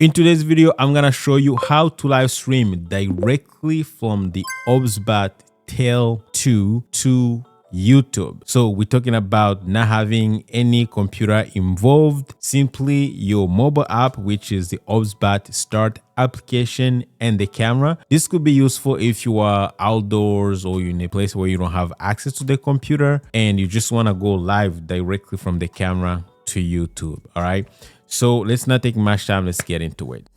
In today's video, I'm gonna show you how to live stream directly from the OBSBOT Tail 2 to YouTube. So we're talking about not having any computer involved, simply your mobile app, which is the OBSBOT Start application and the camera. This could be useful if you are outdoors or you're in a place where you don't have access to the computer and you just want to go live directly from the camera to YouTube. All right. So let's not take much time. Let's get into it.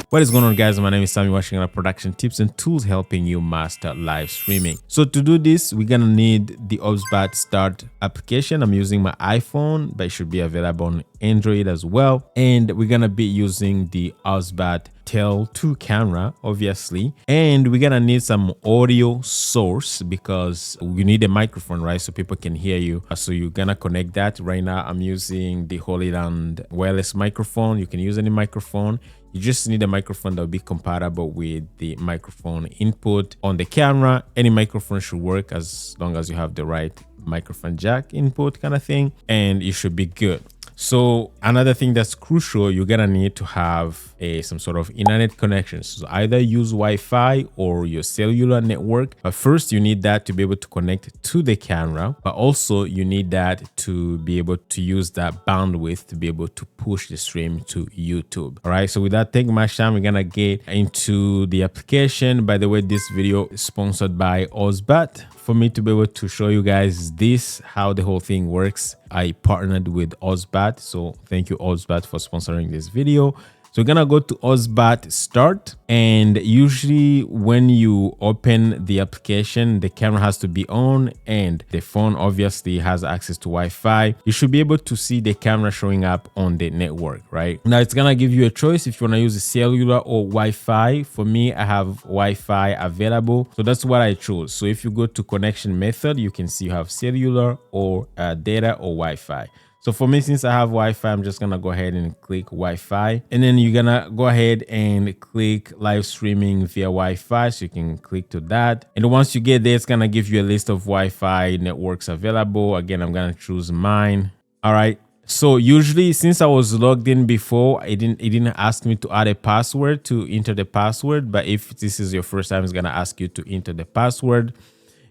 What is going on, guys? My name is Sammy, watching our production tips and tools helping you master live streaming. So to do this, we're gonna need the OBSBOT Start application. I'm using my iPhone, but it should be available on Android as well. And we're gonna be using the OBSBOT Tail 2 camera, obviously. And we're gonna need some audio source because we need a microphone, right? So people can hear you. So you're gonna connect that. Right now, I'm using the Holy Land wireless microphone. You can use any microphone. You just need a microphone that will be compatible with the microphone input on the camera. Any microphone should work as long as you have the right microphone jack input kind of thing, and you should be good. So another thing that's crucial, you're gonna need to have some sort of internet connection. So either use Wi-Fi or your cellular network. But first you need that to be able to connect to the camera, but also you need that to be able to use that bandwidth to be able to push the stream to YouTube. All right, so without taking much time, we're gonna get into the application. By the way, this video is sponsored by OBSBOT. For me to be able to show you guys this, how the whole thing works, I partnered with OBSBOT. So thank you, OBSBOT, for sponsoring this video. So we're gonna go to OBSBOT Start, and usually when you open the application, the camera has to be on and the phone obviously has access to Wi-Fi. You should be able to see the camera showing up on the network, right? Now it's gonna give you a choice if you wanna use a cellular or Wi-Fi. For me, I have Wi-Fi available, so that's what I chose. So if you go to connection method, you can see you have cellular or data or Wi-Fi. So for me, since I have Wi-Fi, I'm just gonna go ahead and click Wi-Fi, and then you're gonna go ahead and click live streaming via Wi-Fi. So you can click to that, and once you get there, it's gonna give you a list of Wi-Fi networks available. Again, I'm gonna choose mine. All right. So usually, since I was logged in before, it didn't ask me to add a password to enter the password. But if this is your first time, it's gonna ask you to enter the password.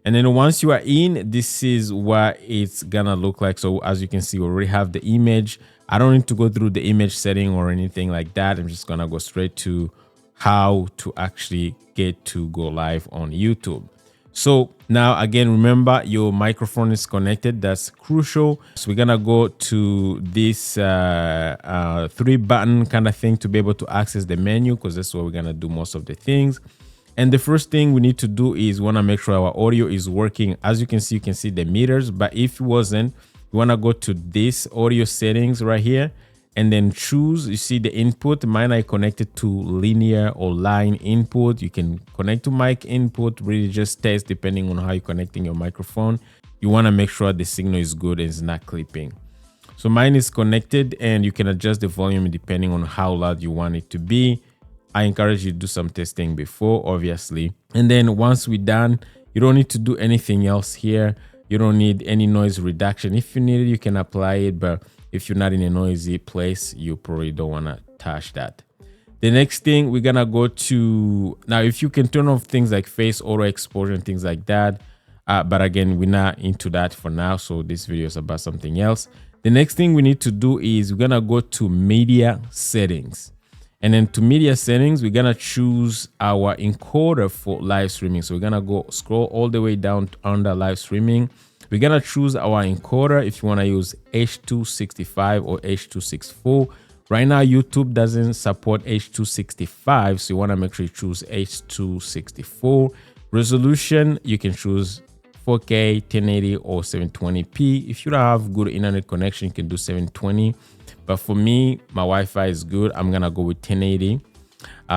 And then once you are in, this is what it's gonna look like. So as you can see, we already have the image. I don't need to go through the image setting or anything like that. I'm just gonna go straight to how to actually get to go live on YouTube. So now again, remember your microphone is connected. That's crucial. So we're gonna go to this 3-button kind of thing to be able to access the menu, because that's where we're gonna do most of the things. And the first thing we need to do is want to make sure our audio is working. As you can see the meters, but if it wasn't, you want to go to this audio settings right here and then choose, you see the input. Mine I connected to linear or line input. You can connect to mic input, really just test depending on how you're connecting your microphone. You want to make sure the signal is good and it's not clipping. So mine is connected, and you can adjust the volume depending on how loud you want it to be. I encourage you to do some testing before, obviously. And then once we're done, you don't need to do anything else here. You don't need any noise reduction. If you need it, you can apply it. But if you're not in a noisy place, you probably don't want to touch that. The next thing we're going to go to now, if you can turn off things like face auto exposure and things like that. But again, we're not into that for now. So this video is about something else. The next thing we need to do is we're going to go to media settings. And then to media settings, we're gonna choose our encoder for live streaming. So we're gonna go scroll all the way down under live streaming. We're gonna choose our encoder if you wanna use H.265 or H.264. Right now, YouTube doesn't support H.265, so you wanna make sure you choose H.264. Resolution, you can choose 4K, 1080 or 720p. If you don't have good internet connection, you can do 720. But for me, my Wi-Fi is good. I'm gonna go with 1080.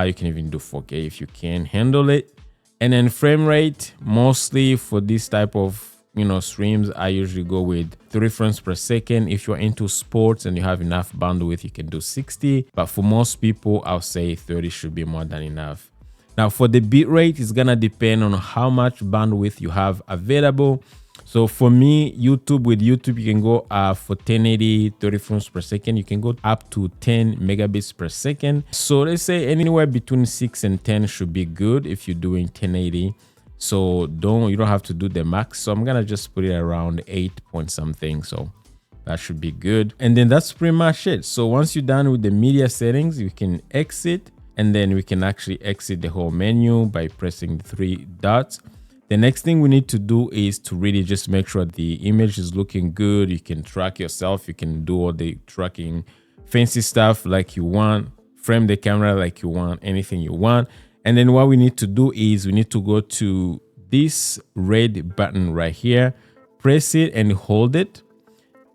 You can even do 4K if you can handle it. And then frame rate, mostly for this type of streams, I usually go with 3 frames per second. If you're into sports and you have enough bandwidth, you can do 60. But for most people, I'll say 30 should be more than enough. Now for the bit rate, it's gonna depend on how much bandwidth you have available. So for me, with YouTube, you can go for 1080, 30 frames per second. You can go up to 10 megabits per second. So let's say anywhere between 6 and 10 should be good if you're doing 1080. So you don't have to do the max. So I'm gonna just put it around 8 point something. So that should be good. And then that's pretty much it. So once you're done with the media settings, you can exit, and then we can actually exit the whole menu by pressing the 3 dots. The next thing we need to do is to really just make sure the image is looking good. You can track yourself. You can do all the tracking fancy stuff like you want, frame the camera like you want, anything you want. And then what we need to do is we need to go to this red button right here, press it and hold it.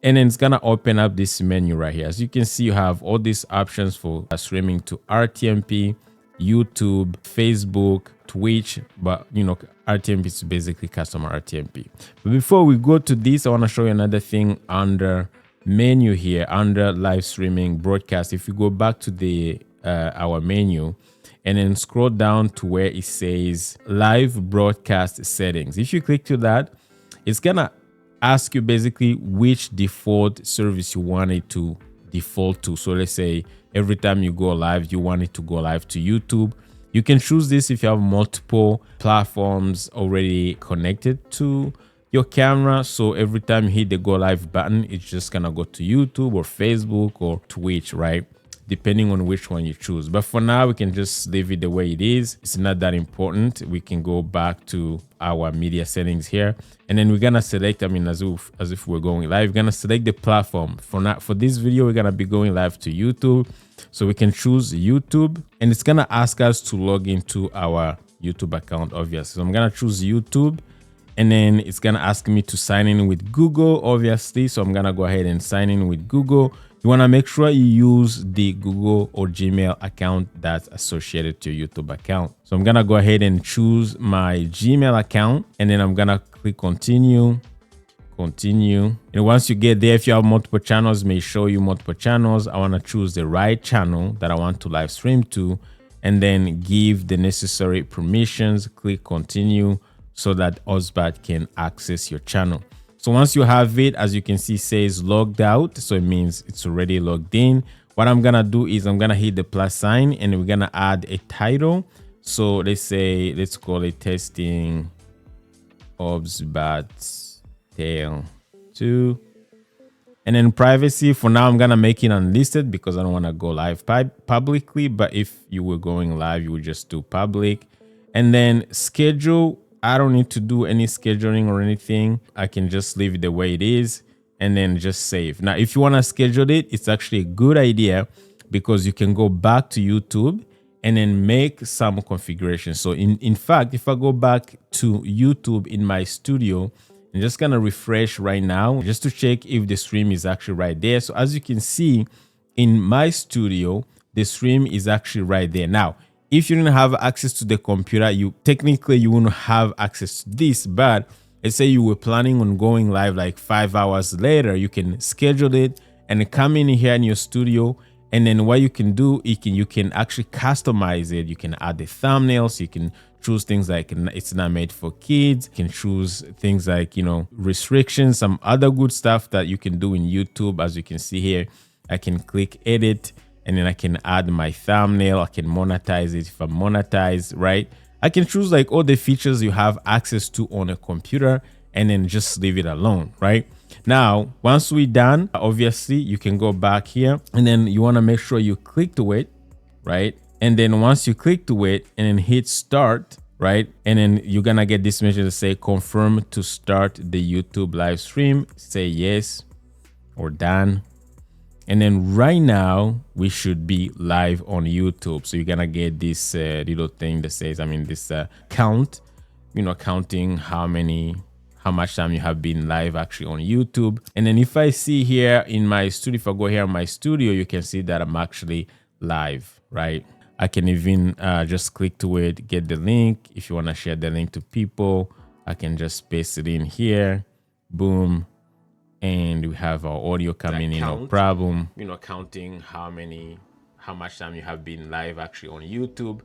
And then it's gonna open up this menu right here. As you can see, you have all these options for streaming to RTMP, YouTube, Facebook, Twitch, but you know, RTMP is basically customer RTMP. But before we go to this, I want to show you another thing under menu here, under live streaming broadcast. If you go back to the our menu and then scroll down to where it says live broadcast settings, if you click to that, it's gonna ask you basically which default service you want it to default to. So let's say every time you go live, you want it to go live to YouTube. You can choose this if you have multiple platforms already connected to your camera. So every time you hit the go live button, it's just gonna go to YouTube or Facebook or Twitch, right? Depending on which one you choose. But for now, we can just leave it the way it is. It's not that important. We can go back to our media settings here, and then we're gonna select, I mean, as if we're going live, we're gonna select the platform. For this video, we're gonna be going live to YouTube. So we can choose YouTube, and it's gonna ask us to log into our YouTube account, obviously. So I'm gonna choose YouTube, and then it's gonna ask me to sign in with Google, obviously. So I'm gonna go ahead and sign in with Google. You wanna make sure you use the Google or Gmail account that's associated to your YouTube account. So I'm gonna go ahead and choose my Gmail account, and then I'm gonna click continue. And once you get there, if you have multiple channels, it may show you multiple channels. I want to choose the right channel that I want to live stream to, and then give the necessary permissions. Click continue so that OBSBOT can access your channel. So once you have it, as you can see, says logged out, so it means it's already logged in. What I'm gonna do is I'm gonna hit the plus sign, and we're gonna add a title. So let's call it testing OBSBOT Tail 2, and then privacy. For now, I'm gonna make it unlisted because I don't want to go live publicly. But if you were going live, you would just do public. And then schedule, I don't need to do any scheduling or anything. I can just leave it the way it is and then just save. Now, if you want to schedule it, it's actually a good idea because you can go back to YouTube and then make some configurations. So in fact, if I go back to YouTube in my studio, I'm just gonna refresh right now just to check if the stream is actually right there. So as you can see in my studio, the stream is actually right there. Now, if you didn't have access to the computer, you wouldn't have access to this. But let's say you were planning on going live like 5 hours later, you can schedule it and come in here in your studio. And then what you can do, you can actually customize it. You can add the thumbnails. You can choose things like it's not made for kids. You can choose things like, you know, restrictions, some other good stuff that you can do in YouTube. As you can see here, I can click edit, and then I can add my thumbnail. I can monetize it if I monetize, right? I can choose like all the features you have access to on a computer and then just leave it alone, right? Now, once we're done, obviously you can go back here, and then you want to make sure you click to it, right? And then once you click to it and then hit start, right? And then you're gonna get this message to say confirm to start the YouTube live stream. Say yes or done. And then right now we should be live on YouTube. So you're gonna get this little thing that says, this count, you know, counting how much time you have been live actually on YouTube. And then if I see here in my studio, if I go here in my studio, you can see that I'm actually live, right? I can even just click to it, get the link. If you want to share the link to people, I can just paste it in here. Boom. And we have our audio coming in, no problem. You know, counting how much time you have been live actually on YouTube.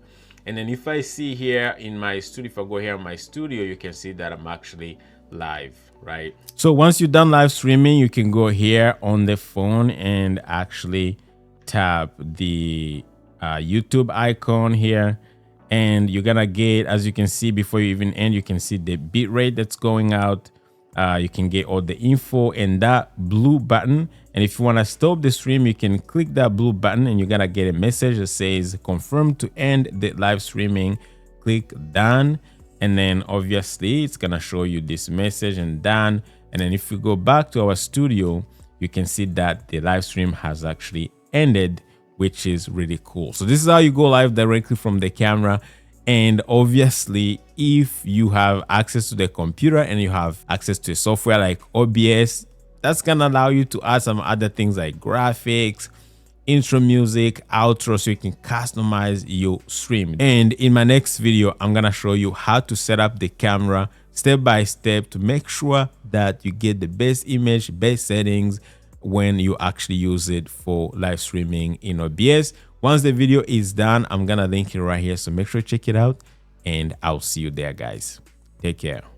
And then if I see here in my studio, if I go here in my studio, you can see that I'm actually live, right? So once you're done live streaming, you can go here on the phone and actually tap the YouTube icon here, and you're gonna get, as you can see, before you even end, you can see the bit rate that's going out. You can get all the info and that blue button. And if you want to stop the stream, you can click that blue button and you're gonna get a message that says confirm to end the live streaming. Click done, and then obviously it's gonna show you this message and done. And then if we go back to our studio, you can see that the live stream has actually ended, which is really cool. So this is how you go live directly from the camera. And obviously, if you have access to the computer and you have access to a software like OBS, that's gonna allow you to add some other things like graphics, intro music, outro, so you can customize your stream. And in my next video, I'm gonna show you how to set up the camera step by step to make sure that you get the best image, best settings when you actually use it for live streaming in OBS. Once the video is done, I'm gonna link it right here, so make sure to check it out, and I'll see you there, guys. Take care.